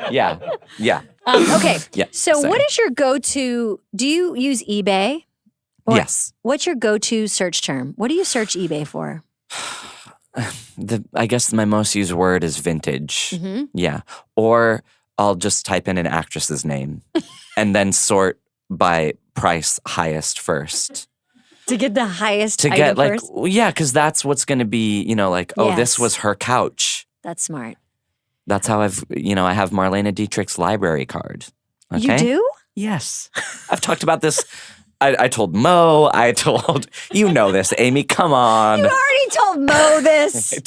Yeah. Okay. Yeah, so same. what is your go-to, do you use eBay? Yes. What's your go-to search term? What do you search eBay for? I guess my most used word is vintage. Mm-hmm. Yeah. Or I'll just type in an actress's name and then sort by price highest first. To get the highest to item get like first? Yeah, because that's what's going to be, this was her couch. That's smart. That's how I have Marlene Dietrich's library card. Okay? You do? Yes. I've talked about this. I told Mo. I told this, Amy. Come on. You already told Mo this. I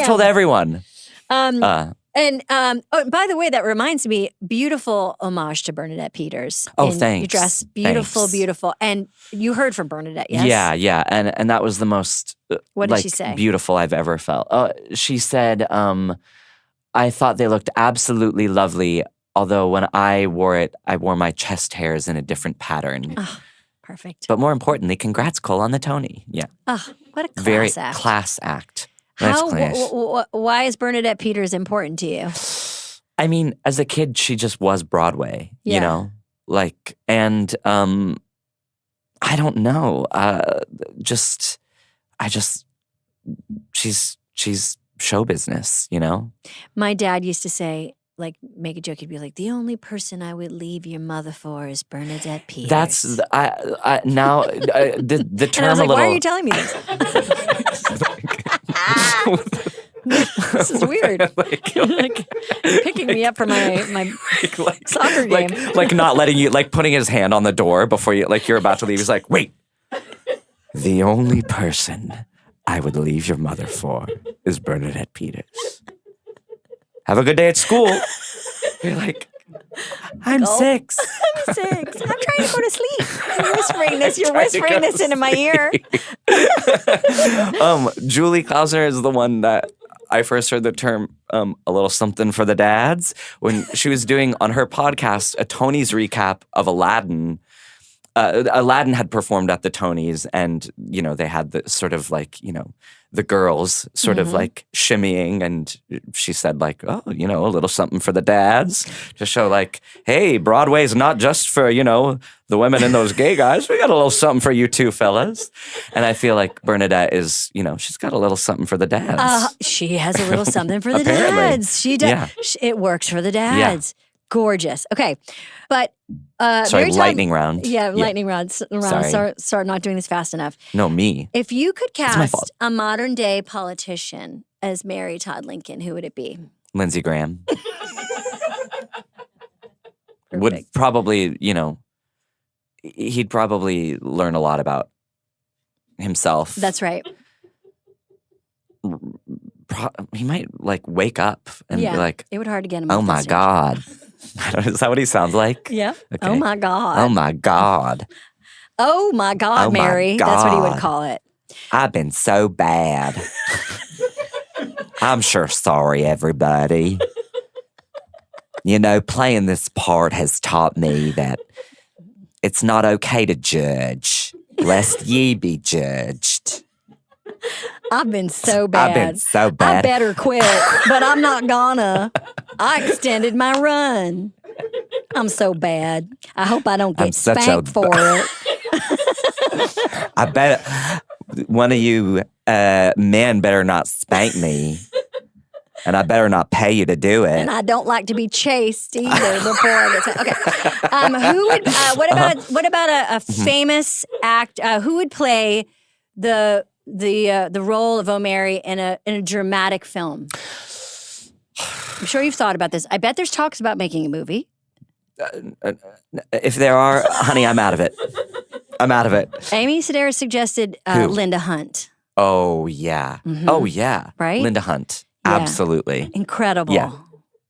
told everyone. And by the way, that reminds me, beautiful homage to Bernadette Peters. Oh, thanks. Your dress, beautiful. And you heard from Bernadette, yes? Yeah. And that was the most what did she say? Beautiful I've ever felt. She said, I thought they looked absolutely lovely. Although when I wore it, I wore my chest hairs in a different pattern. Oh, perfect. But more importantly, congrats, Cole, on the Tony. Yeah. Oh, what a class Very act. class act. Nice class. Why is Bernadette Peters important to you? I mean, as a kid, she just was Broadway, Yeah. you know? Like, and I don't know. She's show business, you know? My dad used to say, like, make a joke. He'd be like, the only person I would leave your mother for is Bernadette Peters. That's now the term. And I was like, a little. why are you telling me this? This is weird. like, you're picking me up for my soccer game. Like not letting you, like putting his hand on the door before you, like you're about to leave. He's like, wait. The only person I would leave your mother for is Bernadette Peters. Have a good day at school. You're like, I'm 6. I'm 6. I'm trying to go to sleep. You're whispering this into my ear. Julie Klausner is the one that I first heard the term a little something for the dads when she was doing on her podcast a Tony's recap of Aladdin. Aladdin had performed at the Tonys, and you know they had the sort of like the girls sort of like shimmying, and she said like, oh, a little something for the dads to show like, hey, Broadway's not just for the women and those gay guys. We got a little something for you too, fellas. And I feel like Bernadette is she's got a little something for the dads. She has a little something for the Apparently. dads. She does. Yeah. It works for the dads. Gorgeous. Okay, but Sorry, lightning round. Yeah, lightning round. Sorry. Start not doing this fast enough. No, me. If you could my cast fault. a modern day politician as Mary Todd Lincoln, who would it be? Lindsey Graham would Perfect. probably, he'd probably learn a lot about himself. That's right. He might like wake up and be like, it would hard to get him. "Oh off the my stage. God." Is that what he sounds like? Yeah. Okay. Oh my God. Oh my God. Oh my God, Oh my Mary. That's what he would God. call it. I've been so bad. I'm sure sorry, everybody. Playing this part has taught me that it's not okay to judge, lest ye be judged. I've been so bad. I've been so I bad. better quit, but I'm not gonna. I extended my run. I'm so bad. I hope I don't I'm get such a spanked for it. I bet one of you men better not spank me. And I better not pay you to do it. And I don't like to be chased either before I get to. Okay. Who would? What about a famous act? Who would play the role of O'Mary in a dramatic film? I'm sure you've thought about this. I bet there's talks about making a movie. If there are, honey, I'm out of it. I'm out of it. Amy Sedaris suggested Who? Linda Hunt. Oh, yeah. Oh, yeah. Right? Linda Hunt. Yeah. Absolutely. Incredible. Yeah.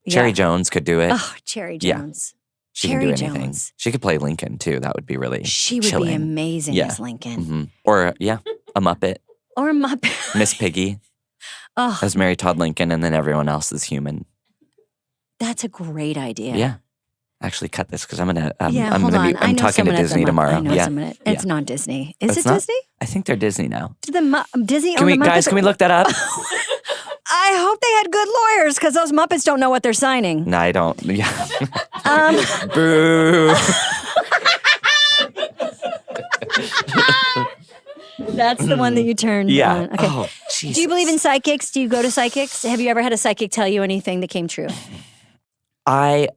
Cherry Jones could do it. Oh, Cherry Yeah. Jones. She Cherry can do anything. Jones. She could play Lincoln, too. That would be really She would be chilling. amazing Yeah. as Lincoln. Mhm. Or, a Muppet. Or my Miss Piggy Oh, as Mary Todd Lincoln, and then everyone else is human. that's a great idea. Yeah. Actually, cut this because I'm gonna. Yeah, I'm hold gonna on. be. I I'm know talking to someone at the Disney Mu- tomorrow. I know Yeah. someone. It's not Disney. Is It's it not? Disney? I think they're Disney now. Did Disney Can own we, the Muppets? guys? Can we look that up? I hope they had good lawyers because those Muppets don't know what they're signing. No, I don't. Yeah. Um, Boo. That's the one that you turned Yeah. on. Okay. Oh, Jesus. Do you believe in psychics? Do you go to psychics? Have you ever had a psychic tell you anything that came true? I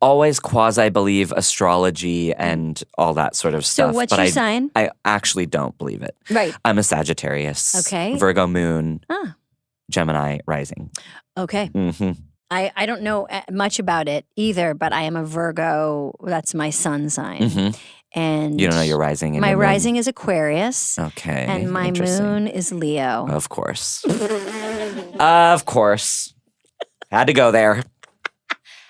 always quasi believe astrology and all that sort of So stuff. what's but your I, sign? I actually don't believe it. Right. I'm a Sagittarius. Okay. Virgo moon. Ah. Gemini rising. Okay. Mm-hmm. I don't know much about it either, but I am a Virgo. That's my sun sign. Mm-hmm. And You don't know your rising. And my your moon. rising is Aquarius. Okay. And my interesting. moon is Leo. Of course. Of course. Had to go there.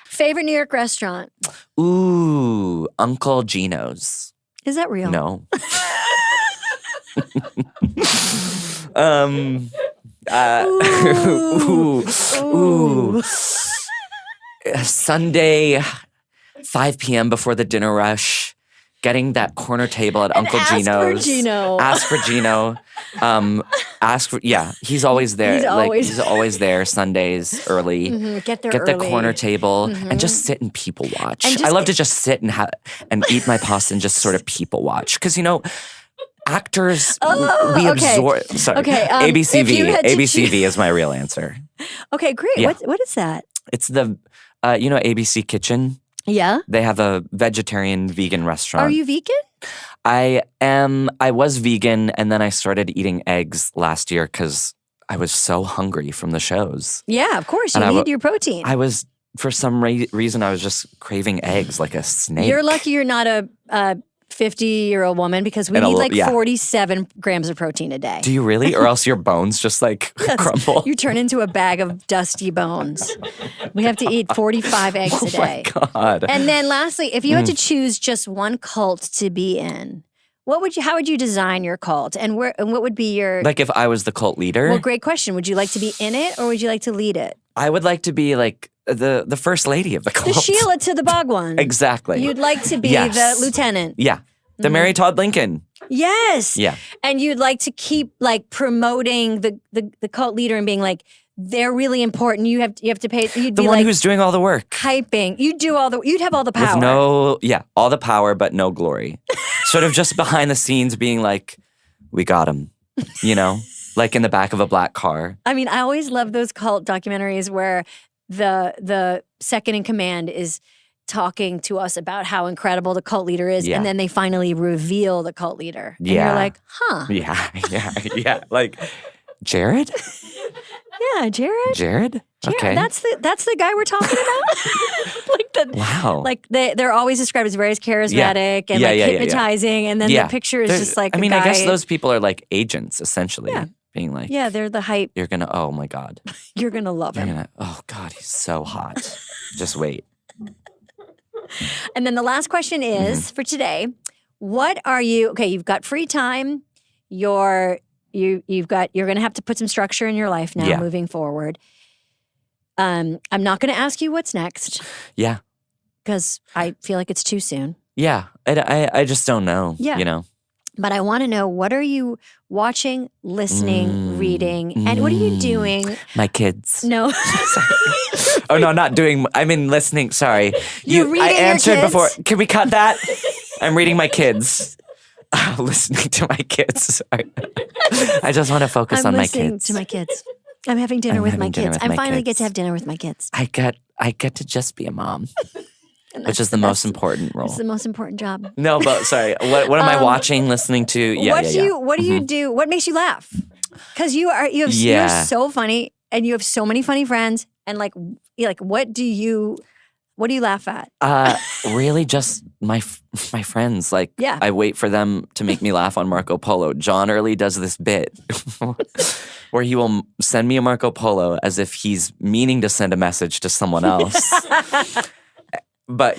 Favorite New York restaurant? Ooh, Uncle Gino's. Is that real? No. Ooh. Sunday, 5 p.m. before the dinner rush, getting that corner table at Uncle Gino's. Ask for Gino. Ask for Gino. He's always there. He's always there Sundays early. Get there Get the early. corner table and just sit and people watch. And I love to just sit and eat my pasta and just sort of people watch. Because, actors, we absorb. Sorry. Okay, ABCV. ABCV is my real answer. Okay, great. Yeah. What is that? It's the, ABC Kitchen. Yeah. They have a vegetarian vegan restaurant. Are you vegan? I was vegan and then I started eating eggs last year because I was so hungry from the shows. Yeah, of course. You And need your protein. I was, for some reason, I was just craving eggs like a snake. You're lucky you're not a 50-year-old woman because we need 47 grams of protein a day. Do you really? Or else your bones just crumble. You turn into a bag of dusty bones. We have to eat 45 eggs a day. Oh my God. And then lastly, if you had to choose just one cult to be in, how would you design your cult? And what would be your... Like if I was the cult leader? Well, great question. Would you like to be in it or would you like to lead it? I would like to be like the first lady of the cult. The Sheila to the Bhagwan. Exactly. You'd like to be Yes. the lieutenant. Yeah. The Mary Todd Lincoln. Yes. Yeah. And you'd like to keep promoting the cult leader and being like, they're really important. You have to pay. You'd The be one who's doing all the work. hyping. You'd have all the power. With all the power, but no glory. Sort of just behind the scenes being like, we got him, like in the back of a black car. I mean, I always love those cult documentaries where the second in command is talking to us about how incredible the cult leader is, Yeah. and then they finally reveal the cult leader. And Yeah. you're like, huh. Yeah. Like, Jared? Yeah, Jared. Jared? Okay. That's the guy we're talking about. Wow. Like they're always described as very charismatic and hypnotizing, and then the picture is just like. I mean, a guy, I guess those people are like agents essentially, being like, yeah, they're the hype. you're gonna, oh my God, You're gonna love you're him. gonna, oh God, he's so hot. Just wait. And then the last question is for today: what are you? Okay, you've got free time. You're gonna have to put some structure in your life now, moving forward. I'm not gonna ask you what's next. Yeah. Because I feel like it's too soon. Yeah. I just don't know. Yeah. But I want to know, what are you watching, listening, reading, and what are you doing? My kids. No. Oh no, not doing. I mean, listening. Sorry, You're reading I your answered kids? before. Can we cut that? I'm reading my kids. Listening to my kids. Sorry. I just want to focus on my listening kids. to my kids. I'm having dinner with my having dinner kids. with I my finally get kids. to have dinner with my kids. I get to just be a mom, And which that's is the most important role. It's the most important job. No, but sorry. What am I watching, listening to? Yeah, What do you do? What makes you laugh? Because you're so funny and you have so many funny friends. And what do you laugh at? Really, just my friends. Like, Yeah. I wait for them to make me laugh on Marco Polo. John Early does this bit where he will send me a Marco Polo as if he's meaning to send a message to someone else. But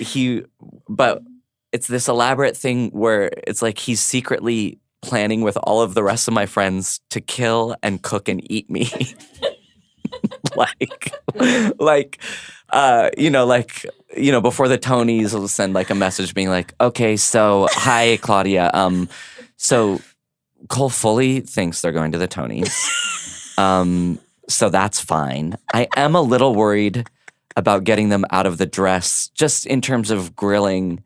it's this elaborate thing where it's like he's secretly planning with all of the rest of my friends to kill and cook and eat me. Before the Tonys, will send like a message being like, okay, so hi Claudia. So Cole fully thinks they're going to the Tonys. So that's fine. I am a little worried about getting them out of the dress, just in terms of grilling.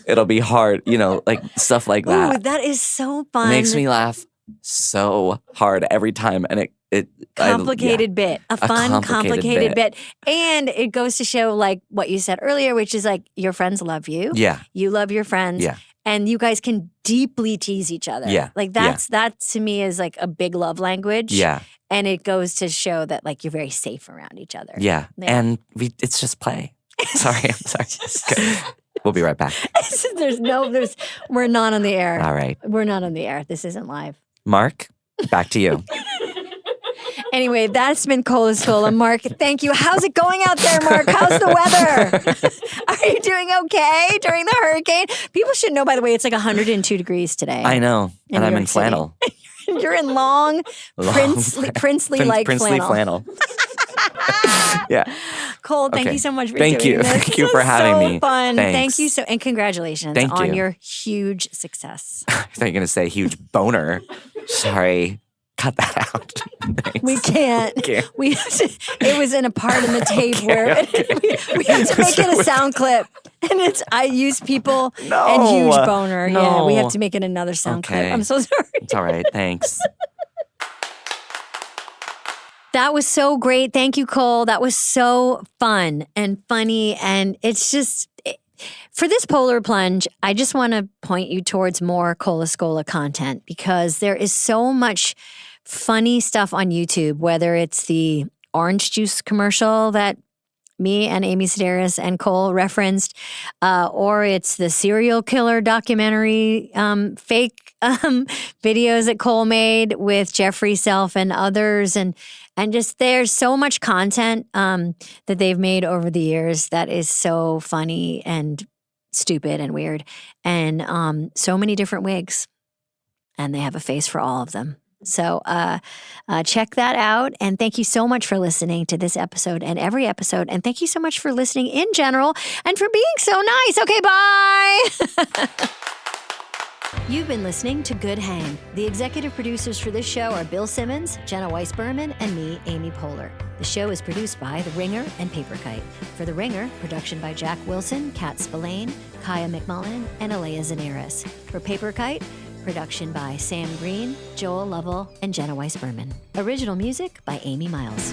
It'll be hard, like stuff like that. Ooh, that is so fun. Makes me laugh so hard every time, and bit. A fun, complicated bit. And it goes to show like what you said earlier, which is like your friends love you. Yeah. You love your friends. Yeah. And you guys can deeply tease each other. Yeah. Like that to me is like a big love language. Yeah. And it goes to show that like you're very safe around each other. Yeah. And it's just play. Sorry, I'm sorry. Okay. We'll be right back. We're not on the air. All right. We're not on the air. This isn't live. Mark, back to you. Anyway, that's been Escola. Mark, thank you. How's it going out there, Mark? How's the weather? Are you doing okay during the hurricane? People should know, by the way, it's like 102 degrees today. I know. And I'm York in City. flannel. In You're in long, princely like flannel. Yeah. Cole, thank Okay. you so much for Thank doing you. this. Thank you This for was having so me. fun. Thanks. Thank you and congratulations Thank on you. your huge success. I thought you were going to say huge boner. Sorry. Cut that out. Thanks. We can't. Okay. We have to, it was in a part in the tape where we have to make it a sound clip. And it's I use people and huge boner. Yeah, we have to make it another sound clip. I'm so sorry. It's all right. Thanks. That was so great. Thank you, Cole. That was so fun and funny. And it's just, for this Polar Plunge, I just want to point you towards more Cole Escola content because there is so much funny stuff on YouTube, whether it's the orange juice commercial that me and Amy Sedaris and Cole referenced, or it's the serial killer documentary, fake videos that Cole made with Jeffrey Self and others. And just there's so much content that they've made over the years that is so funny and stupid and weird. And so many different wigs. And they have a face for all of them. So check that out. And thank you so much for listening to this episode and every episode. And thank you so much for listening in general and for being so nice. Okay, bye. You've been listening to Good Hang. The executive producers for this show are Bill Simmons, Jenna Weiss-Berman, and me, Amy Poehler. The show is produced by The Ringer and Paper Kite. For The Ringer, production by Jack Wilson, Kat Spillane, Kaya McMullen, and Alea Zanaris. For Paper Kite, production by Sam Green, Joel Lovell, and Jenna Weiss-Berman. Original music by Amy Miles.